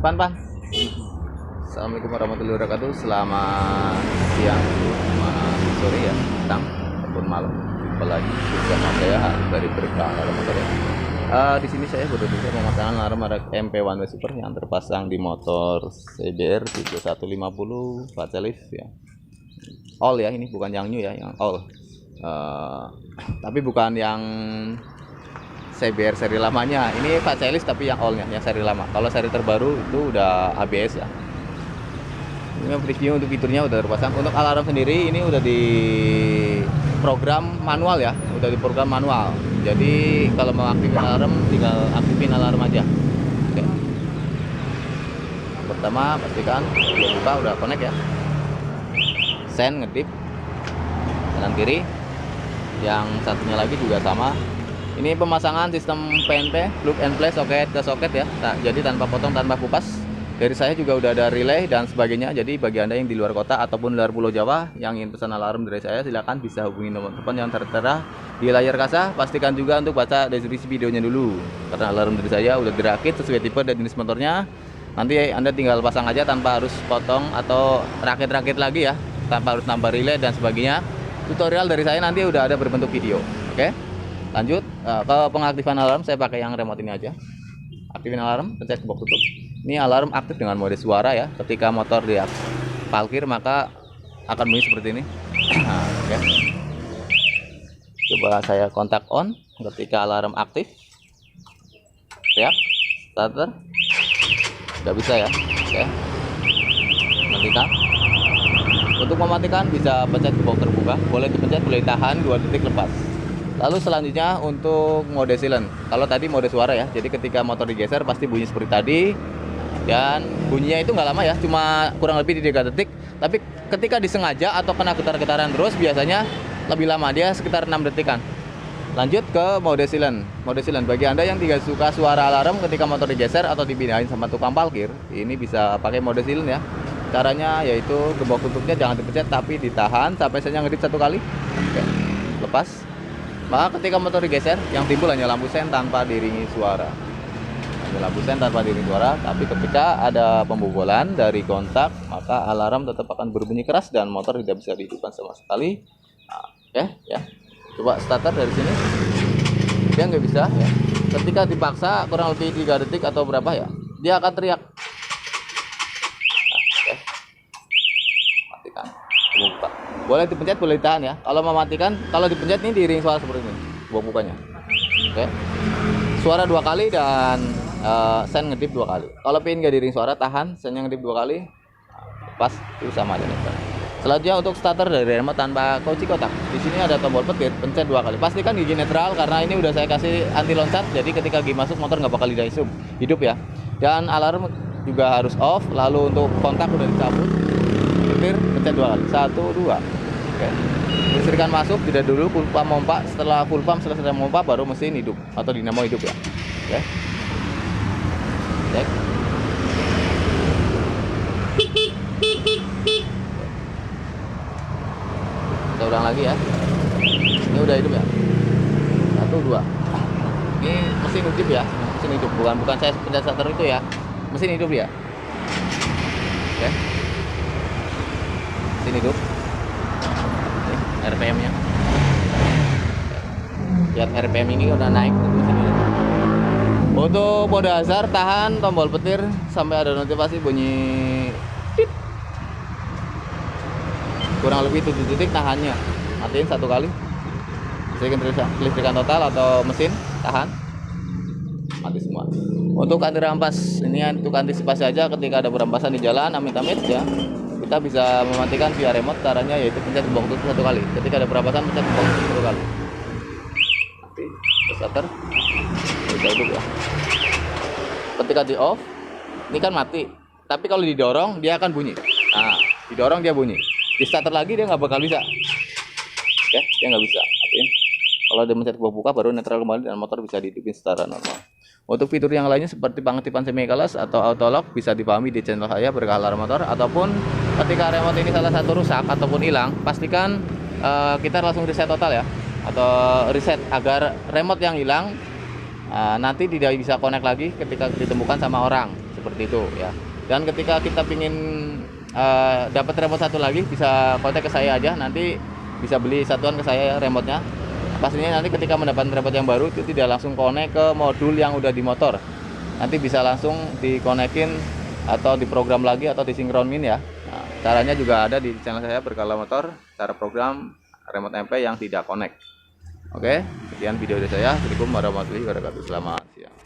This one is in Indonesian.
Pan. Assalamualaikum warahmatullahi wabarakatuh. Selamat siang, selamat sore ya, petang ataupun malam. Apalagi bersama saya dari Berkah Alarm Motor ya. Di sini saya berusaha memasang alarm merek MP1W Super yang terpasang di motor CBR 7150 Facelift ya. All ya, ini bukan yang new ya, yang all. Tapi bukan yang CBR seri lamanya. Ini Facelift tapi yang all-nya, yang seri lama. Kalau seri terbaru itu udah ABS ya. Ini preview untuk fiturnya udah terpasang. Untuk alarm sendiri ini udah di program manual ya, udah di program manual. Jadi kalau mau aktifin alarm tinggal aktifin alarm aja. Oke. Pertama pastikan belum buka udah connect ya. Send ngedip kanan kiri. Yang satunya lagi juga sama. Ini pemasangan sistem PNP, plug and play, soket ke soket ya. Nah, jadi tanpa potong, tanpa kupas. Dari saya juga udah ada relay dan sebagainya. Jadi bagi Anda yang di luar kota ataupun luar Pulau Jawa yang ingin pesan alarm dari saya, silakan bisa hubungi nomor telepon yang tertera di layar kaca. Pastikan juga untuk baca deskripsi videonya dulu. Karena alarm dari saya udah dirakit sesuai tipe dan jenis motornya. Nanti Anda tinggal pasang aja tanpa harus potong atau rakit-rakit lagi ya. Tanpa harus nambah relay dan sebagainya. Tutorial dari saya nanti udah ada berbentuk video. Oke? Lanjut ke pengaktifan alarm, saya pakai yang remote ini aja. Aktifin alarm, pencet box tutup. Ini alarm aktif dengan mode suara ya. Ketika motor dia parkir maka akan bunyi seperti ini. Nah, oke. Coba saya kontak on ketika alarm aktif. Siap, starter. Nggak bisa ya. Oke. Matikan. Untuk mematikan bisa pencet box terbuka. Boleh dipencet, boleh ditahan 2 detik lepas. Lalu selanjutnya untuk mode silent. Kalau tadi mode suara ya. Jadi ketika motor digeser pasti bunyi seperti tadi. Dan bunyinya itu nggak lama ya, cuma kurang lebih di 3 detik. Tapi ketika disengaja atau kena getar-getaran terus biasanya lebih lama, dia sekitar 6 detikan. Lanjut ke mode silent. Mode silent bagi Anda yang tidak suka suara alarm ketika motor digeser atau dipindahin sama tukang parkir, ini bisa pakai mode silent ya. Caranya yaitu gembok tutupnya jangan dipencet tapi ditahan sampai saya ngedip 1 kali. Oke. Lepas. Maka ketika motor digeser yang timbul hanya lampu sen tanpa diiringi suara. Lampu sen tanpa diiringi suara, tapi ketika ada pembobolan dari kontak maka alarm tetap akan berbunyi keras dan motor tidak bisa dihidupkan sama sekali. Nah, oke ya, coba starter dari sini dia nggak bisa ya. Ketika dipaksa kurang lebih 3 detik atau berapa ya, dia akan teriak. Nah, oke. Matikan, buka. Boleh dipencet, boleh ditahan ya. Kalau mematikan, kalau dipencet ini diiringi suara seperti ini bukanya. Oke, suara 2 kali dan sen ngedip 2 kali. Kalau pengen nggak diiringi suara, tahan sen ngedip 2 kali. Pas itu sama aja nih. Selanjutnya untuk starter dari remote tanpa kunci kotak. Di sini ada tombol petir, pencet 2 kali. Pastikan gigi netral karena ini udah saya kasih anti loncat. Jadi ketika gigi masuk motor nggak bakal hidup ya. Dan alarm juga harus off. Lalu untuk kontak udah dicabut. Petir, pencet 2 kali. 1, 2. Oke. Listrikan masuk, tidak dulu full pump mompa. Setelah full pump selesai mompa baru mesin hidup atau dinamo hidup ya. Oke. Cek. Kita ulang lagi ya. Ini udah hidup ya. 1, 2. Ini mesin hidup ya. Mesin hidup, bukan saya pencet starter itu ya. Mesin hidup ya. Oke. Mesin hidup. Ini RPM-nya. Lihat RPM ini udah naik mesin hidup. Untuk mode hazard, tahan tombol petir sampai ada notifikasi bunyi pip. Kurang lebih 7 detik tahannya. Matiin 1 kali. Listrikan total atau mesin, tahan. Mati semua. Untuk anti rampas, ini untuk antisipasi aja ketika ada berampasan di jalan, amit-amit ya. Kita bisa mematikan via remote, caranya yaitu pencet gembok tutup 1 kali. Ketika ada berampasan pencet gembok tutup 1 kali. Mati, starter. Bisa hidup ya. Ketika di off ini kan mati, tapi kalau didorong dia akan bunyi. Nah, didorong dia bunyi, di starter lagi dia nggak bakal bisa ya, dia nggak bisa matiin. Kalau dia mencet buka baru netral kembali dan motor bisa dihidupin secara normal. Untuk fitur yang lainnya seperti pengaktifan semi kelas atau auto lock bisa dipahami di channel saya Berkah Alarm Motor. Ataupun ketika remote ini salah satu rusak ataupun hilang, pastikan kita langsung reset total ya, atau reset agar remote yang hilang nanti tidak bisa connect lagi ketika ditemukan sama orang. seperti itu ya. Dan ketika kita pingin dapat remote satu lagi, bisa kontak ke saya aja, nanti bisa beli satuan ke saya ya, remote-nya. Pastinya nanti ketika mendapatkan remote yang baru itu tidak langsung connect ke modul yang udah di motor, nanti bisa langsung dikonekin atau diprogram lagi atau disinkronin ya. Nah, caranya juga ada di channel saya Berkala Motor, cara program remote MP yang tidak connect. Oke, sekian video dari saya. Assalamualaikum warahmatullahi wabarakatuh. Selamat siang.